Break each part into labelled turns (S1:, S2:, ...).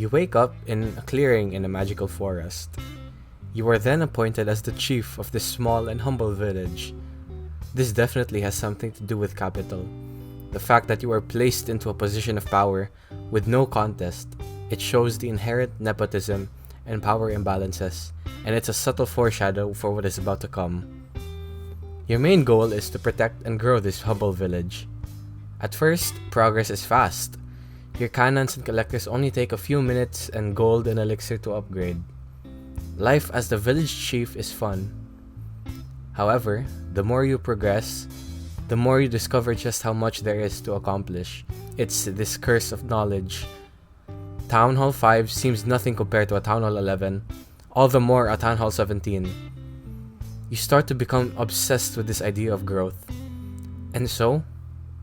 S1: You wake up in a clearing in a magical forest. You are then appointed as the chief of this small and humble village. This definitely has something to do with capital. The fact that you are placed into a position of power with no contest, it shows the inherent nepotism and power imbalances, and it's a subtle foreshadow for what is about to come. Your main goal is to protect and grow this humble village. At first, progress is fast. Your cannons and collectors only take a few minutes and gold and elixir to upgrade. Life as the village chief is fun. However, the more you progress, the more you discover just how much there is to accomplish. It's this curse of knowledge. Town Hall 5 seems nothing compared to a Town Hall 11, all the more a Town Hall 17. You start to become obsessed with this idea of growth. And so,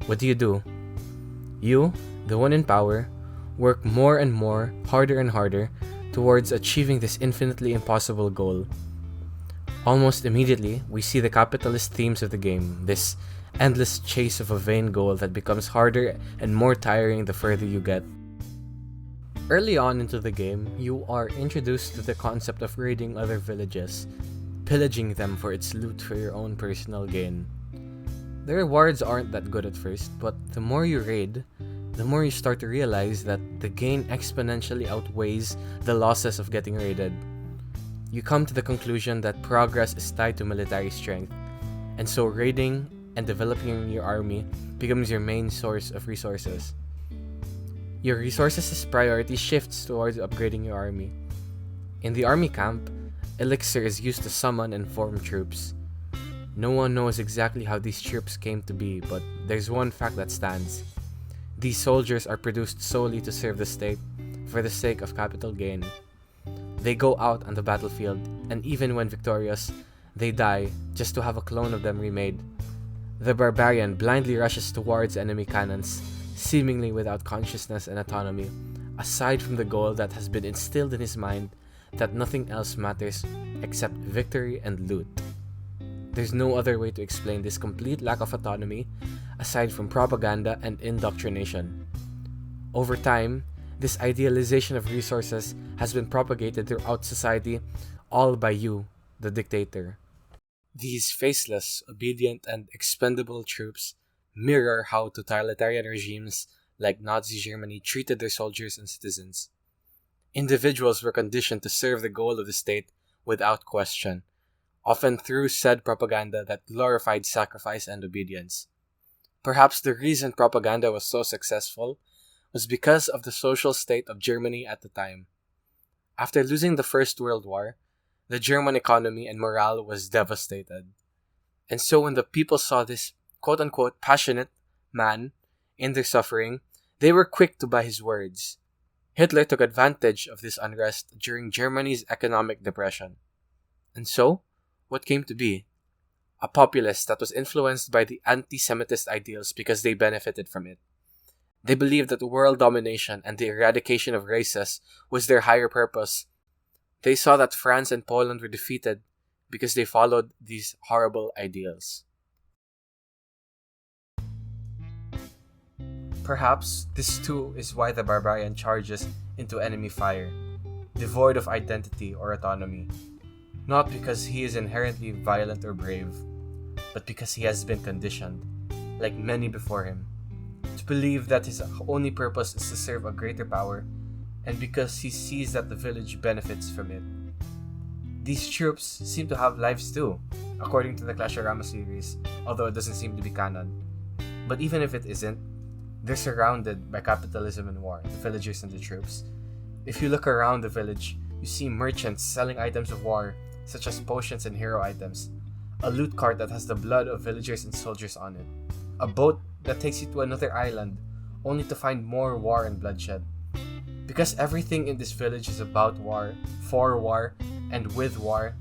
S1: what do? You, the one in power, work more and more, harder and harder, towards achieving this infinitely impossible goal. Almost immediately, we see the capitalist themes of the game, this endless chase of a vain goal that becomes harder and more tiring the further you get. Early on into the game, you are introduced to the concept of raiding other villages, pillaging them for its loot for your own personal gain. The rewards aren't that good at first, but the more you raid, the more you start to realize that the gain exponentially outweighs the losses of getting raided. You come to the conclusion that progress is tied to military strength, and so raiding and developing your army becomes your main source of resources. Your resources' priority shifts towards upgrading your army. In the army camp, elixir is used to summon and form troops. No one knows exactly how these troops came to be, but there's one fact that stands. These soldiers are produced solely to serve the state, for the sake of capital gain. They go out on the battlefield, and even when victorious, they die just to have a clone of them remade. The barbarian blindly rushes towards enemy cannons, seemingly without consciousness and autonomy, aside from the goal that has been instilled in his mind that nothing else matters except victory and loot. There's no other way to explain this complete lack of autonomy aside from propaganda and indoctrination. Over time, this idealization of resources has been propagated throughout society, all by you, the dictator. These faceless, obedient, and expendable troops mirror how totalitarian regimes like Nazi Germany treated their soldiers and citizens. Individuals were conditioned to serve the goal of the state without question, often through said propaganda that glorified sacrifice and obedience. Perhaps the reason propaganda was so successful was because of the social state of Germany at the time. After losing the First World War, the German economy and morale was devastated. And so when the people saw this quote-unquote passionate man in their suffering, they were quick to buy his words. Hitler took advantage of this unrest during Germany's economic depression. And so, what came to be? A populace that was influenced by the anti-Semitist ideals because they benefited from it. They believed that world domination and the eradication of races was their higher purpose. They saw that France and Poland were defeated because they followed these horrible ideals. Perhaps this too is why the barbarian charges into enemy fire, devoid of identity or autonomy. Not because he is inherently violent or brave, but because he has been conditioned, like many before him, to believe that his only purpose is to serve a greater power, and because he sees that the village benefits from it. These troops seem to have lives too, according to the Clashorama series, although it doesn't seem to be canon. But even if it isn't, they're surrounded by capitalism and war, the villagers and the troops. If you look around the village, you see merchants selling items of war, such as potions and hero items, a loot cart that has the blood of villagers and soldiers on it, a boat that takes you to another island, only to find more war and bloodshed. Because everything in this village is about war, for war, and with war,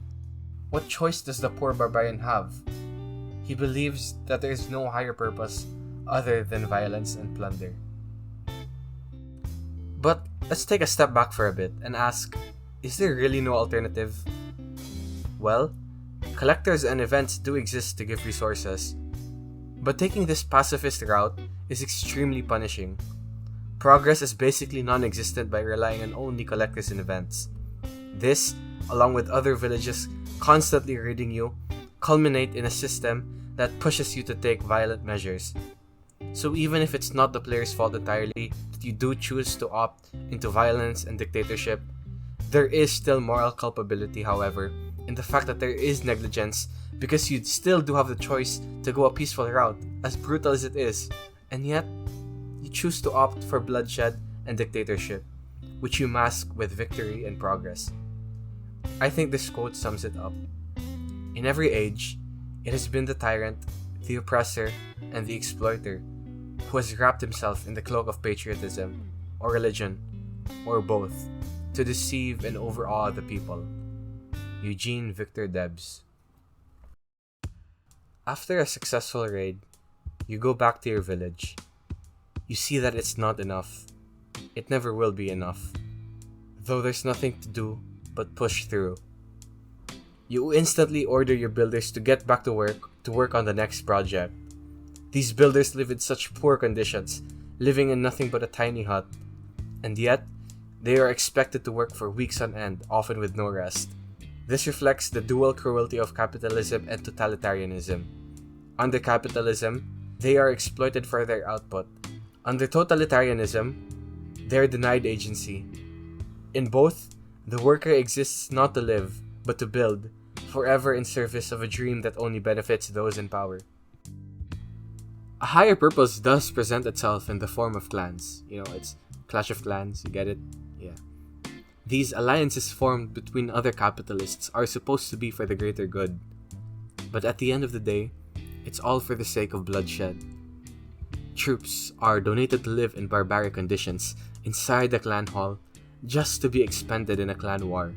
S1: what choice does the poor barbarian have? He believes that there is no higher purpose other than violence and plunder. But let's take a step back for a bit and ask, is there really no alternative? Well, collectors and events do exist to give resources, but taking this pacifist route is extremely punishing. Progress is basically non-existent by relying on only collectors and events. This, along with other villages constantly raiding you, culminate in a system that pushes you to take violent measures. So even if it's not the player's fault entirely that you do choose to opt into violence and dictatorship, there is still moral culpability, however, in the fact that there is negligence because you still do have the choice to go a peaceful route, as brutal as it is, and yet you choose to opt for bloodshed and dictatorship, which you mask with victory and progress. I think this quote sums it up. In every age, it has been the tyrant, the oppressor, and the exploiter who has wrapped himself in the cloak of patriotism, or religion, or both, to deceive and overawe the people. Eugene Victor Debs. After a successful raid, you go back to your village. You see that it's not enough. It never will be enough. Though there's nothing to do but push through. You instantly order your builders to get back to work on the next project. These builders live in such poor conditions, living in nothing but a tiny hut. And yet, they are expected to work for weeks on end, often with no rest. This reflects the dual cruelty of capitalism and totalitarianism. Under capitalism, they are exploited for their output. Under totalitarianism, they are denied agency. In both, the worker exists not to live, but to build, forever in service of a dream that only benefits those in power. A higher purpose does present itself in the form of clans. It's Clash of Clans, you get it? Yeah. These alliances formed between other capitalists are supposed to be for the greater good. But at the end of the day, it's all for the sake of bloodshed. Troops are donated to live in barbaric conditions inside the clan hall just to be expended in a clan war.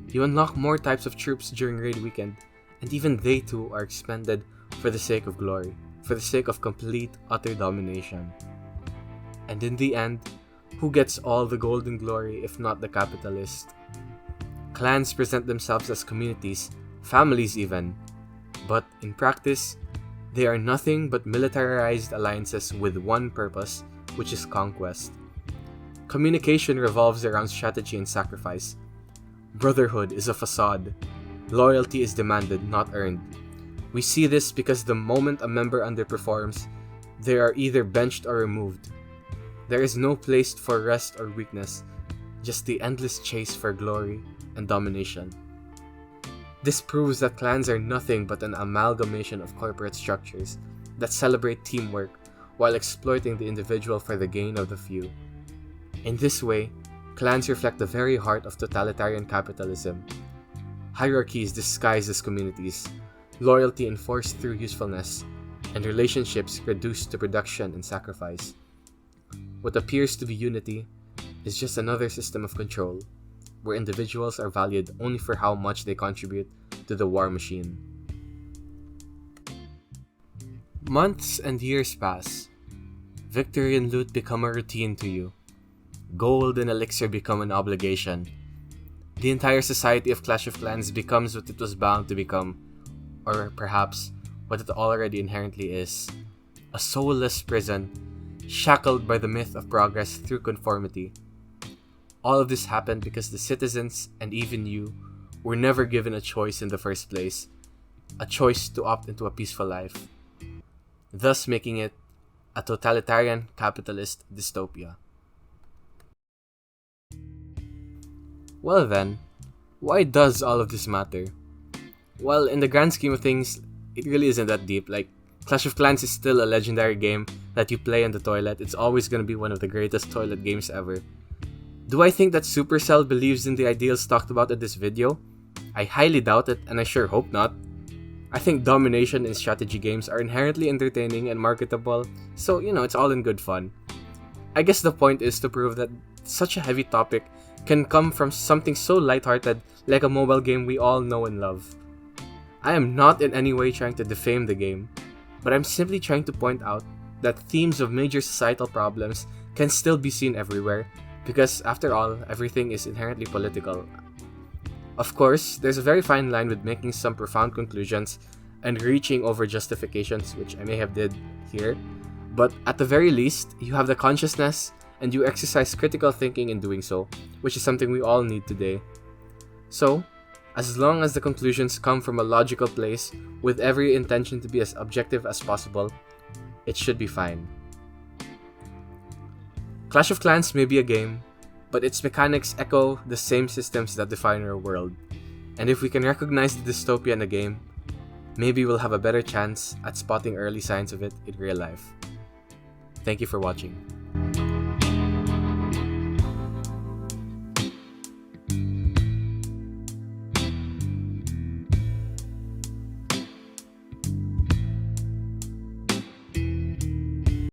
S1: You unlock more types of troops during raid weekend, and even they too are expended for the sake of glory, for the sake of complete, utter domination. And in the end, who gets all the golden glory if not the capitalist? Clans present themselves as communities, families even, but in practice, they are nothing but militarized alliances with one purpose, which is conquest. Communication revolves around strategy and sacrifice. Brotherhood is a facade. Loyalty is demanded, not earned. We see this because the moment a member underperforms, they are either benched or removed. There is no place for rest or weakness, just the endless chase for glory and domination. This proves that clans are nothing but an amalgamation of corporate structures that celebrate teamwork while exploiting the individual for the gain of the few. In this way, clans reflect the very heart of totalitarian capitalism. Hierarchies disguised as communities, loyalty enforced through usefulness, and relationships reduced to production and sacrifice. What appears to be unity is just another system of control, where individuals are valued only for how much they contribute to the war machine. Months and years pass. Victory and loot become a routine to you. Gold and elixir become an obligation. The entire society of Clash of Clans becomes what it was bound to become, or perhaps what it already inherently is: a soulless prison, shackled by the myth of progress through conformity. All of this happened because the citizens, and even you, were never given a choice in the first place, a choice to opt into a peaceful life, thus making it a totalitarian capitalist dystopia. Well then, why does all of this matter? Well, in the grand scheme of things, it really isn't that deep. Clash of Clans is still a legendary game that you play on the toilet. It's always going to be one of the greatest toilet games ever. Do I think that Supercell believes in the ideals talked about in this video? I highly doubt it, and I sure hope not. I think domination in strategy games are inherently entertaining and marketable, so it's all in good fun. I guess the point is to prove that such a heavy topic can come from something so lighthearted like a mobile game we all know and love. I am not in any way trying to defame the game, but I'm simply trying to point out that themes of major societal problems can still be seen everywhere, because after all, everything is inherently political. Of course, there's a very fine line with making some profound conclusions and reaching over justifications, which I may have did here, but at the very least, you have the consciousness and you exercise critical thinking in doing so, which is something we all need today. So, as long as the conclusions come from a logical place with every intention to be as objective as possible, it should be fine. Clash of Clans may be a game, but its mechanics echo the same systems that define our world. And if we can recognize the dystopia in a game, maybe we'll have a better chance at spotting early signs of it in real life. Thank you for watching.